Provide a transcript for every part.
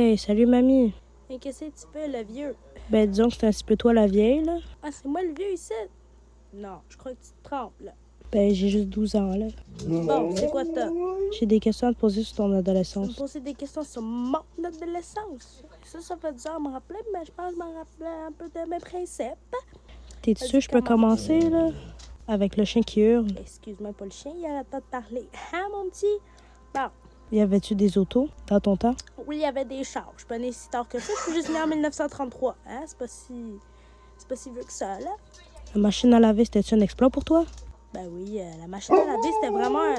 Hey, salut mamie. Mais qu'est-ce que tu fais, le vieux? Ben, disons que c'est un petit peu toi la vieille, là. Ah, c'est moi le vieux ici? Non, je crois que tu te trompes, là. Ben, j'ai juste 12 ans, là. Bon, c'est quoi t'as? J'ai des questions à te poser sur ton Tu me adolescence. posais des questions sur mon adolescence. Ça fait dur à me rappeler, mais je pense que je m'en rappelais un peu de mes principes. T'es-tu Vas-y, sûr que je peux commence. commencer, là? Avec le chien qui hurle. Excuse-moi, pas le chien, il arrête pas de parler. Hein, mon petit? Bon, Y avait-tu des autos dans ton temps? oui, il y avait des chars. Je suis pas née si tard que ça. Je suis juste née en 1933. Hein? C'est pas si vieux que ça, là. La machine à laver, c'était-tu un exploit pour toi? Ben oui, la machine à laver, c'était vraiment un...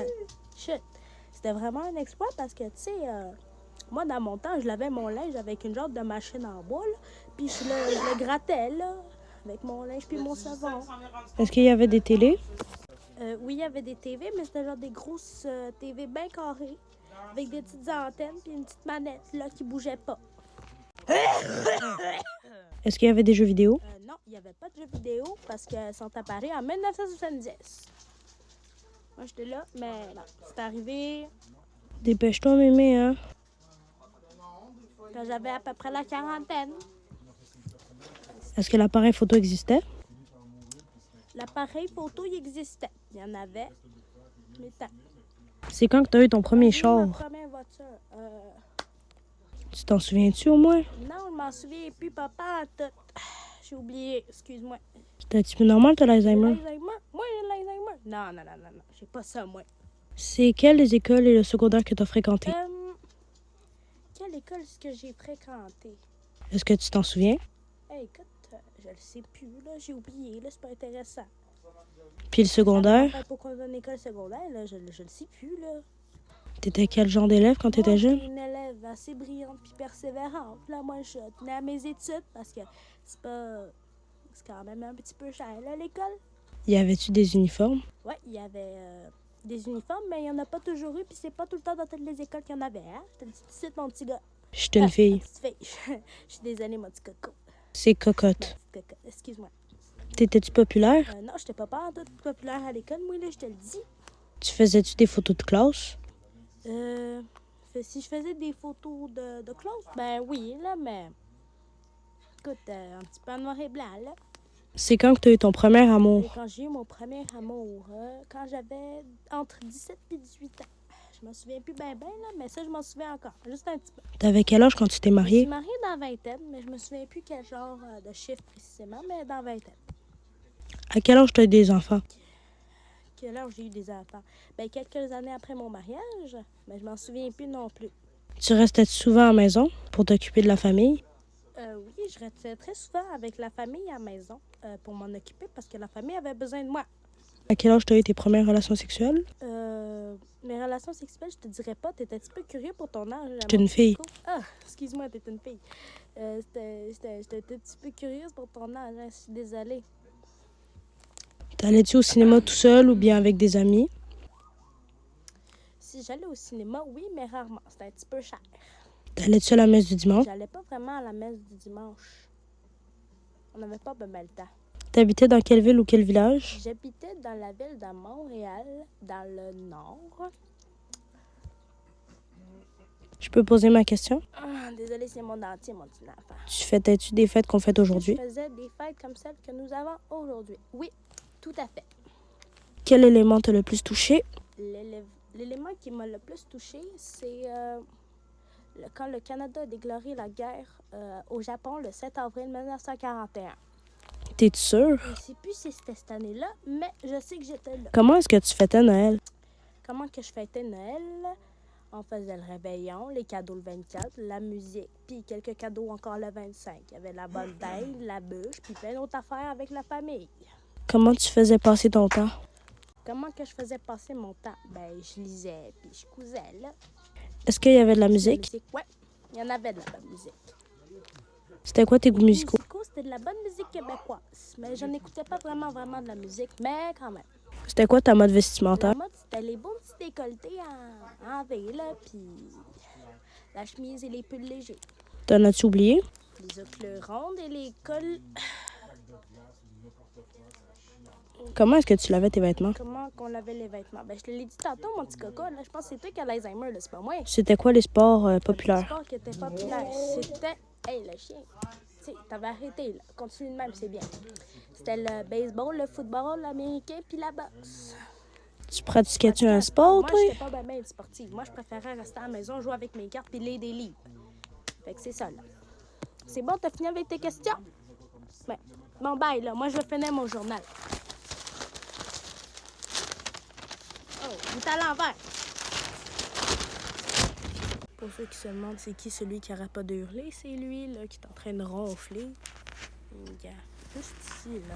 Shit. C'était vraiment un exploit parce que, tu sais, moi, dans mon temps, je lavais mon linge avec une genre de machine en bois, là. Puis je le grattais, là, avec mon linge puis mon savon. Est-ce qu'il y avait des télés? Oui, il y avait des TV, mais c'était genre des grosses TV bien carrées, avec des petites antennes puis une petite manette, là, qui bougeait pas. Est-ce qu'il y avait des jeux vidéo? Non, il n'y avait pas de jeux vidéo parce qu'ils sont apparus en 1970. Moi, j'étais là, mais non, c'est arrivé Dépêche-toi, mémé, hein? quand j'avais à peu près la quarantaine. Est-ce que l'appareil photo existait? L'appareil photo, il existait. Il y en avait. Mais tant. C'est quand que t'as eu ton premier Ma char? première voiture. Tu t'en souviens-tu au moins? Non, je m'en souviens plus, papa. J'ai oublié, excuse-moi. C'était un petit peu normal, t'as l'Alzheimer? L'Alzheimer? Moi, j'ai l'Alzheimer. Non. J'ai pas ça, moi. C'est quelles les écoles et le secondaire que t'as fréquenté? Quelle école est-ce que j'ai fréquentée? Est-ce que tu t'en souviens? Hey, écoute, je le sais plus, là. J'ai oublié, là. C'est pas intéressant. Puis le secondaire? Pourquoi on a une école secondaire, là? Je le sais plus, là. T'étais quel genre d'élève quand t'étais Moi, jeune? j'étais une élève assez brillante puis persévérante. Là, moi, je tenais à mes études parce que c'est quand même un petit peu cher, là, l'école. Y avait-tu des uniformes? Ouais, il y avait des uniformes, mais il n'y en a pas toujours eu, puis c'est pas tout le temps dans toutes les écoles qu'il y en avait, hein? Je te le dis tout de suite, mon petit gars. J'étais une fille. Ma petite fille. Je suis désolée, mon petit coco. C'est Ma cocotte. petite cocotte, excuse-moi. T'étais-tu populaire? Non, j'étais pas toute populaire à l'école, moi, là, je te le dis. Tu faisais-tu des photos de classe? Si je faisais des photos de classe, ben oui, là, mais... Écoute, un petit peu en noir et blanc, là. C'est quand que t'as eu ton premier Et amour? quand j'ai eu mon premier amour, quand j'avais entre 17 et 18 ans. Je m'en souviens plus bien, là, mais ça, je m'en souviens encore, juste un petit peu. T'avais quel âge quand tu t'es Je me mariée? suis mariée dans la vingtaine, mais je me souviens plus quel genre de chiffre précisément, mais dans la vingtaine. À quel âge t'as eu des enfants? Quel âge j'ai eu des enfants? Ben, quelques années après mon mariage, mais je m'en souviens plus non plus. Tu restais souvent à la maison pour t'occuper de la famille? Oui, je restais très souvent avec la famille à la maison pour m'en occuper parce que la famille avait besoin de moi. À quel âge t'as eu tes premières relations sexuelles? Mes relations sexuelles, je te dirais pas, t'étais un petit peu curieux pour ton âge. J'étais une fille. Ah, excuse-moi, t'étais une fille. J'étais un petit peu curieuse pour ton âge, hein, je suis désolée. T'allais-tu au cinéma tout seul ou bien avec des amis? Si j'allais au cinéma, oui, mais rarement. C'était un petit peu cher. T'allais-tu à la messe du dimanche? J'allais pas vraiment à la messe du dimanche. On n'avait pas ben le temps. T'habitais dans quelle ville ou quel village? J'habitais dans la ville de Montréal, dans le nord. Je peux poser ma question? Ah, désolée, c'est mon dentier, mon petit enfant. Tu fêtais-tu des fêtes qu'on fête aujourd'hui? Je faisais des fêtes comme celles que nous avons aujourd'hui. Oui, tout à fait. Quel élément t'a le plus touché? L'élément qui m'a le plus touché, c'est quand le Canada a déclaré la guerre au Japon le 7 avril 1941. T'es-tu sûre? Je ne sais plus si c'était cette année-là, mais je sais que j'étais là. Comment est-ce que tu fêtais Noël? Comment que je fêtais Noël? On faisait le réveillon, les cadeaux le 24, la musique, puis quelques cadeaux encore le 25. Il y avait la bonne dinde, la bûche, puis plein d'autres affaires avec la famille. Comment tu faisais passer ton temps? Comment que je faisais passer mon temps? Ben, je lisais, puis je cousais, là. Est-ce qu'il y avait de la musique? Ouais, il y en avait de la bonne musique. C'était quoi tes goûts musicaux? C'était de la bonne musique québécoise. Mais je n'écoutais pas vraiment de la musique, mais quand même. C'était quoi ta mode vestimentaire? La mode, c'était les beaux petits décolletés en V, là, puis la chemise et les pulls légers. T'en as-tu oublié? Les ocles rondes et les cols... Comment est-ce que tu lavais tes vêtements? Comment qu'on lavait les vêtements? Ben, je te l'ai dit tantôt, mon petit coco. Là, je pense que c'est toi qui as l'Alzheimer, là, c'est pas moi. C'était quoi les sports Le populaires? sport qui était populaire, c'était... Hey, le chien! Tu sais, t'avais arrêté, là. Continue de même, c'est bien. C'était le baseball, le football américain, puis la boxe. Tu pratiquais-tu un sport, Moi, toi? j'étais pas bien sportive. Moi, je préférais rester à la maison, jouer avec mes cartes, puis lire des livres. Fait que c'est ça, là. C'est bon, t'as fini avec tes questions? Ben, bon, bye, là. Moi, je vais finir mon journal. Oh, il est à l'envers. Pour ceux qui se demandent c'est qui celui qui arrête pas de hurler, c'est lui, là, qui est en train de ronfler. Regarde, juste ici, là.